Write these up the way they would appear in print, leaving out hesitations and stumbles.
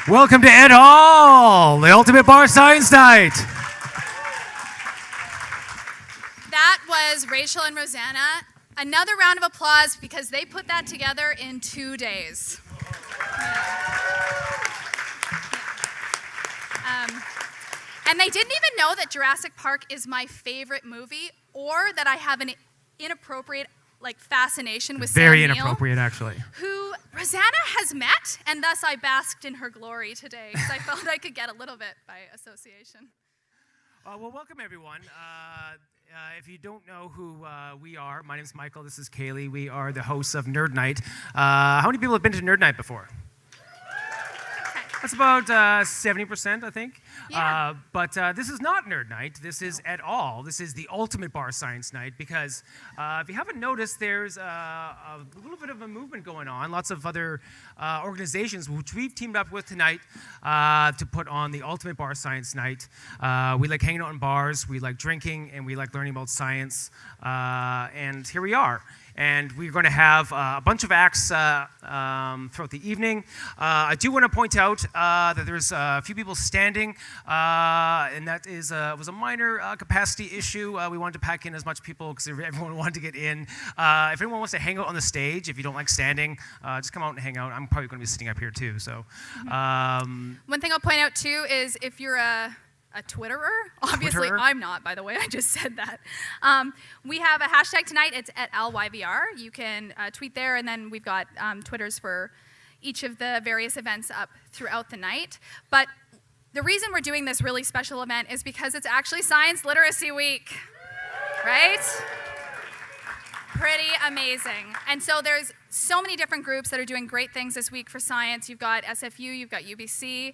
Welcome to Ed Hall, the Ultimate Bar Science Night. That was Rachel and Rosanna. Another round of applause because they put that together in 2 days. And they didn't even know that Jurassic Park is my favorite movie, or that I have an inappropriate fascination with Very Sam Neill, inappropriate, actually. who Rosanna has met, and thus I basked in her glory today, because I felt I could get a little bit by association. Well, welcome everyone. If you don't know who we are, my name is Michael. This is Kaylee. We are the hosts of Nerd Night. How many people have been to Nerd Night before? That's about 70%, I think. Yeah. But this is not Nerd Night. This is at all. This is the Ultimate Bar Science Night because if you haven't noticed, there's a little bit of a movement going on. Lots of other organizations which we've teamed up with tonight to put on the Ultimate Bar Science Night. We like hanging out in bars, we like drinking, and we like learning about science. And here we are. And we're going to have a bunch of acts throughout the evening. I do want to point out that there's a few people standing, and that was a minor capacity issue. We wanted to pack in as much people because everyone wanted to get in. If anyone wants to hang out on the stage, if you don't like standing, just come out and hang out. I'm probably going to be sitting up here too. So, One thing I'll point out too is if you're a Twitterer? Obviously, Twitterer? I'm not, by the way. I just said that. We have a hashtag tonight. It's at LYVR. You can tweet there, and then we've got Twitters for each of the various events up throughout the night. But the reason we're doing this really special event is because it's actually Science Literacy Week, right? Pretty amazing. And so there's so many different groups that are doing great things this week for science. You've got SFU, you've got UBC,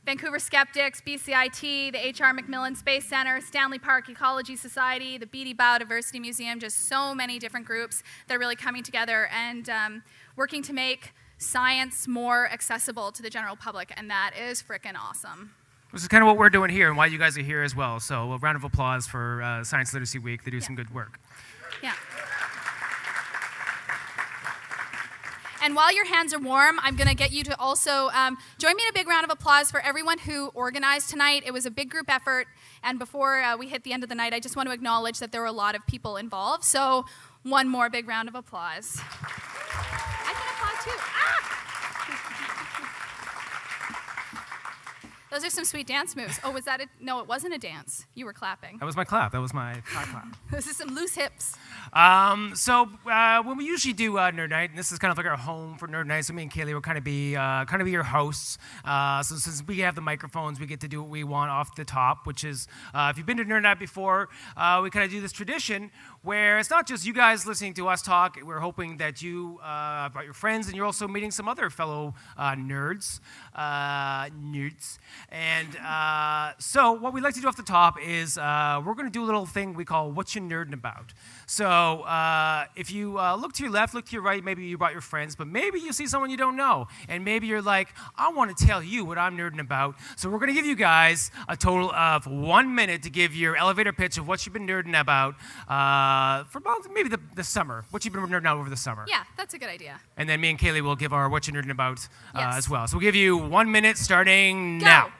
Vancouver Skeptics, BCIT, the H.R. Macmillan Space Center, Stanley Park Ecology Society, the Beatty Biodiversity Museum, just so many different groups that are really coming together and working to make science more accessible to the general public, and that is frickin' awesome. this is kind of what we're doing here and why you guys are here as well. So a round of applause for Science Literacy Week. They do some good work. Yeah. And while your hands are warm, I'm going to get you to also join me in a big round of applause for everyone who organized tonight. It was a big group effort, and before we hit the end of the night, I just want to acknowledge that there were a lot of people involved. So one more big round of applause. I can applaud too. Ah! Those are some sweet dance moves. Oh, was that it? No, it wasn't a dance. You were clapping. That was my clap. That was my clap. This is some loose hips. So when we usually do Nerd Night, and this is kind of like our home for Nerd Night, so me and Kaylee will kind of be your hosts. So since we have the microphones, we get to do what we want off the top, which is if you've been to Nerd Night before, we kind of do this tradition where it's not just you guys listening to us talk. We're hoping that you brought your friends, and you're also meeting some other fellow nerds. And so what we like to do off the top is we're going to do a little thing we call What You Nerdin' About. So if you look to your left, look to your right, maybe you brought your friends, but maybe you see someone you don't know, and maybe you're like, I want to tell you what I'm nerding about. So we're going to give you guys a total of 1 minute to give your elevator pitch of what you've been nerding about for about maybe the summer, what you've been nerding out over the summer. Yeah, that's a good idea. And then me and Kaylee will give our What You Nerding About Yes. as well. So we'll give you 1 minute starting Go. now.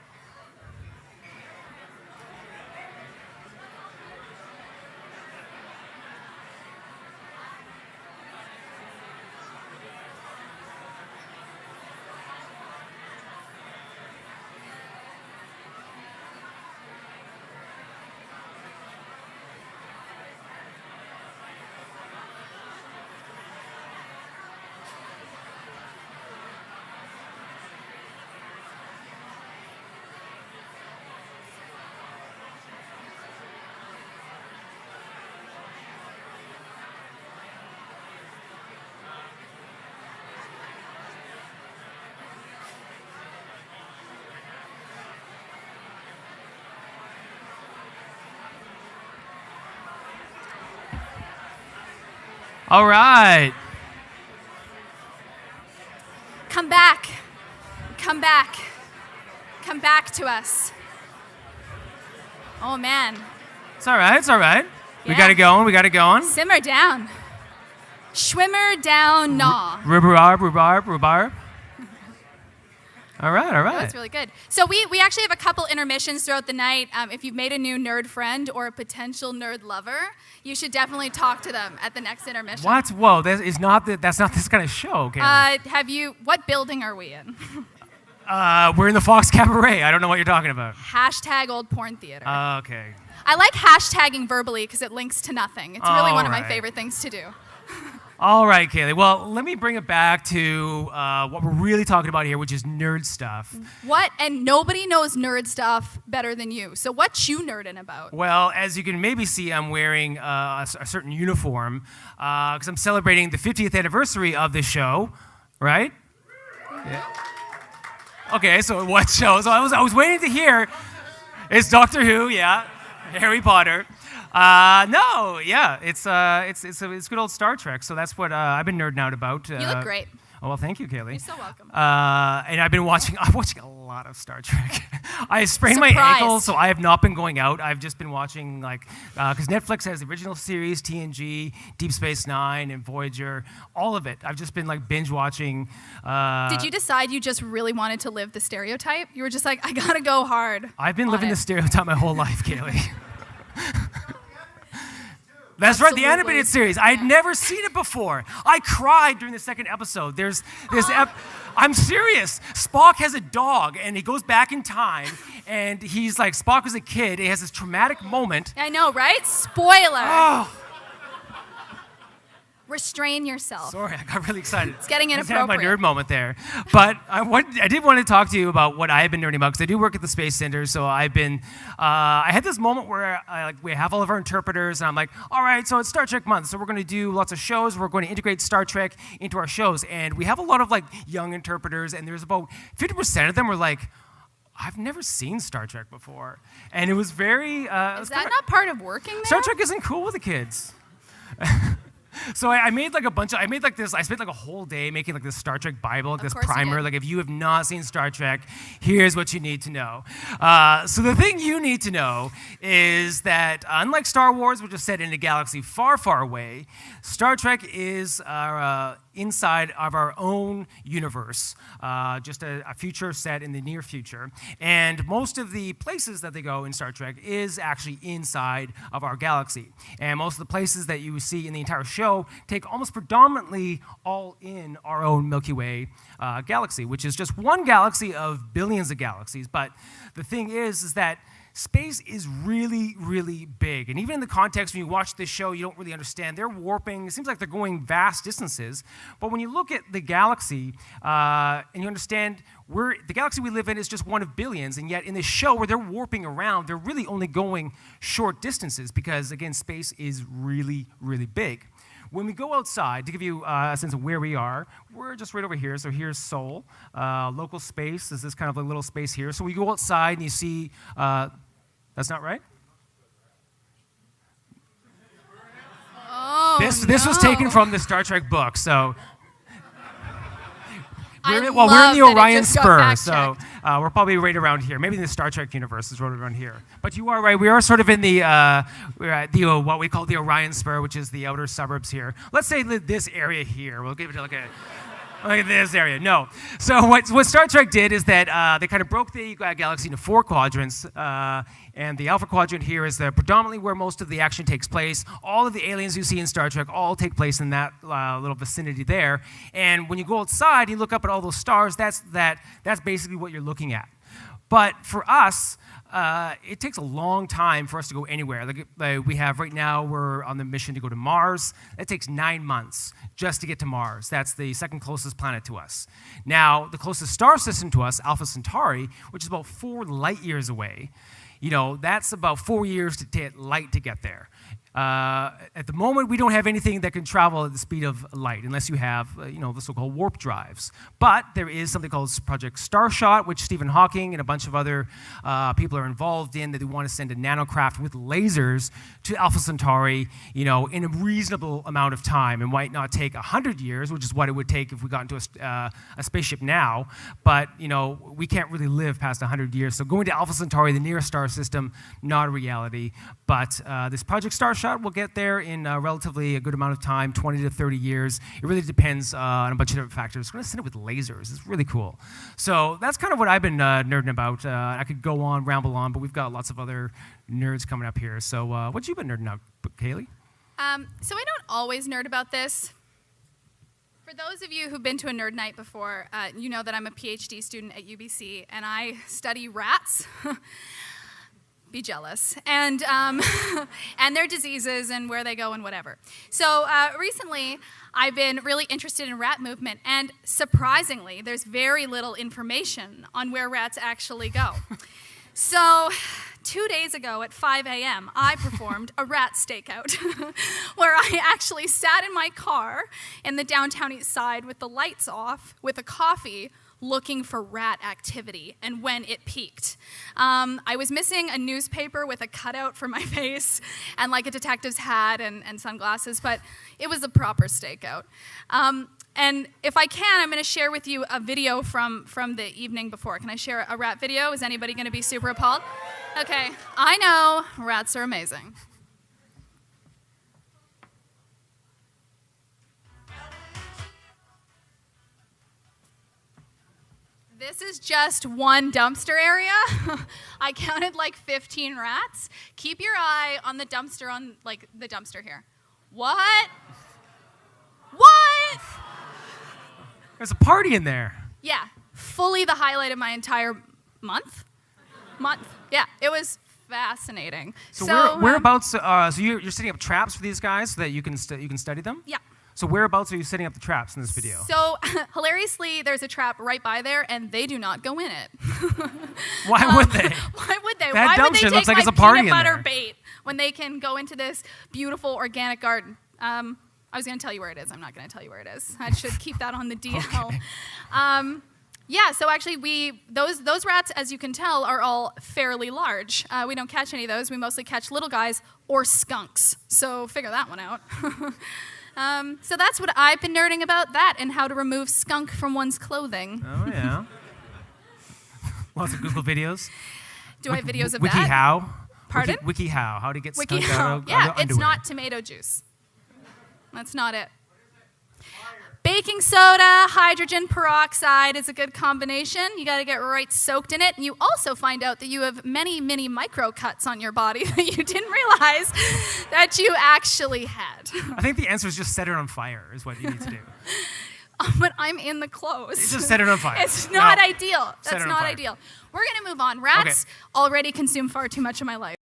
All right. Come back. Come back. Come back to us. Oh, man. It's all right. It's all right. We Yeah. got it going. We got it going. Simmer down. Schwimmer down, gnaw. Rhubarb, rhubarb, rhubarb. All right, all right. That's really good. So we actually have a couple intermissions throughout the night. If you've made a new nerd friend or a potential nerd lover, you should definitely talk to them at the next intermission. What? Whoa, that's not this kind of show, Kaylee. What building are we in? We're in the Fox Cabaret. I don't know what you're talking about. Hashtag old porn theater. Okay. I like hashtagging verbally because it links to nothing. It's really one of my right. favorite things to do. All right, Kaylee. Well, let me bring it back to what we're really talking about here, which is nerd stuff. What? And nobody knows nerd stuff better than you. So what you nerding about? Well, as you can maybe see, I'm wearing a certain uniform because I'm celebrating the 50th anniversary of this show, right? Yeah. Okay, so what show? So I was waiting to hear. It's Doctor Who, yeah. Harry Potter. No, yeah, it's good old Star Trek. So that's what I've been nerding out about. You look great. Oh, well, thank you, Kaylee. You're so welcome. And I'm watching a lot of Star Trek. I sprained my Surprised. ankle, so I have not been going out. I've just been watching, because Netflix has the original series, TNG, Deep Space Nine, and Voyager, all of it. I've just been binge watching. Did you decide you just really wanted to live the stereotype? You were just like, I gotta go hard. I've been living the stereotype my whole life, Kaylee. That's right, the animated series. I'd never seen it before. I cried during the second episode. I'm serious. Spock has a dog, and he goes back in time, and he's like, Spock was a kid. He has this traumatic moment. I know, right? Spoiler. Oh, Restrain yourself. sorry, I got really excited. It's getting I just had my inappropriate. nerd moment there. But I did want to talk to you about what I've been nerding about, because I do work at the Space Center, so I had this moment where we have all of our interpreters, and I'm like, all right, so it's Star Trek month, so we're going to do lots of shows. We're going to integrate Star Trek into our shows. And we have a lot of young interpreters, and there's about 50% of them were like, I've never seen Star Trek before. And it was very... Is that not part of working there? Star Trek isn't cool with the kids. So I made I spent a whole day making this Star Trek Bible, this course you primer. did. If you have not seen Star Trek, here's what you need to know. So the thing you need to know is that unlike Star Wars, which is set in a galaxy far, far away, Star Trek is inside of our own universe, just a future set in the near future. And most of the places that they go in Star Trek is actually inside of our galaxy. And most of the places that you see in the entire show take almost predominantly all in our own Milky Way galaxy, which is just one galaxy of billions of galaxies. But the thing is that space is really, really big. And even in the context when you watch this show, you don't really understand. They're warping. It seems like they're going vast distances. But when you look at the galaxy and you understand the galaxy we live in is just one of billions. And yet in this show where they're warping around, they're really only going short distances because, again, space is really, really big. When we go outside, to give you a sense of where we are, we're just right over here. So here's Seoul. Local space is this kind of a little space here. So we go outside and you see... that's not right? Oh, This was taken from the Star Trek book, so... We're in the that it Orion just got Spur, so fact-checked. we're probably right around here. Maybe the Star Trek universe is right around here. But you are right. We are sort of in we're at what we call the Orion Spur, which is the outer suburbs here. Let's say this area here. We'll give it look at this area. No. So what Star Trek did is that they kind of broke the galaxy into 4 quadrants. And the alpha quadrant here is predominantly where most of the action takes place. All of the aliens you see in Star Trek all take place in that little vicinity there. And when you go outside, you look up at all those stars, that's basically what you're looking at. But for us, it takes a long time for us to go anywhere. We have right now, we're on the mission to go to Mars. It takes 9 months just to get to Mars. That's the second closest planet to us. Now, the closest star system to us, Alpha Centauri, which is about 4 light years away, that's about 4 years to take light to get there. At the moment, we don't have anything that can travel at the speed of light, unless you have, the so-called warp drives. But there is something called Project Starshot, which Stephen Hawking and a bunch of other people are involved in, that they want to send a nanocraft with lasers to Alpha Centauri, in a reasonable amount of time. It might not take 100 years, which is what it would take if we got into a spaceship now. But, we can't really live past 100 years. So going to Alpha Centauri, the nearest star system, not a reality. But this Project Starshot shot will get there in relatively a good amount of time, 20 to 30 years. It really depends on a bunch of different factors. We're going to send it with lasers. It's really cool. So that's kind of what I've been nerding about. I could go on, ramble on, but we've got lots of other nerds coming up here. So what you been nerding out, Kaylee? So I don't always nerd about this. For those of you who've been to a nerd night before, you know that I'm a PhD student at UBC, and I study rats. Be jealous. And and their diseases and where they go and whatever. So recently, I've been really interested in rat movement, and surprisingly, there's very little information on where rats actually go. So 2 days ago at 5 a.m., I performed a rat stakeout where I actually sat in my car in the downtown east side with the lights off with a coffee looking for rat activity and when it peaked. I was missing a newspaper with a cutout for my face and like a detective's hat and sunglasses, but it was a proper stakeout. And if I can, I'm going to share with you a video from the evening before. Can I share a rat video? Is anybody going to be super appalled? Okay, I know, rats are amazing. This is just one dumpster area. I counted like 15 rats. Keep your eye on the dumpster, the dumpster here. What? What? There's a party in there. Yeah, fully the highlight of my entire month. Yeah, it was fascinating. So whereabouts? So you're setting up traps for these guys so that you can study them? Yeah. So whereabouts are you setting up the traps in this video? So hilariously, there's a trap right by there, and they do not go in it. Why would they? Why would they? That Why would they dumpster take looks like my it's a party peanut in butter there. bait when they can go into this beautiful organic garden? I was going to tell you where it is. I'm not going to tell you where it is. I should keep that on the DL. Okay. Yeah, so actually those rats, as you can tell, are all fairly large. We don't catch any of those. We mostly catch little guys or skunks. So figure that one out. So that's what I've been nerding about, that and how to remove skunk from one's clothing. Oh, yeah. Lots of Google videos. Do I have videos of that? WikiHow. Pardon? WikiHow. How to get skunk WikiHow. out of Yeah, underwear. it's not tomato juice. That's not it. Baking soda, hydrogen peroxide is a good combination. You got to get right soaked in it. And you also find out that you have many, many micro cuts on your body that you didn't realize that you actually had. I think the answer is just set it on fire is what you need to do. But I'm in the clothes. You just set it on fire. It's not No. ideal. Set it That's on not fire. ideal. We're going to move on. Rats already consume far too much of my life.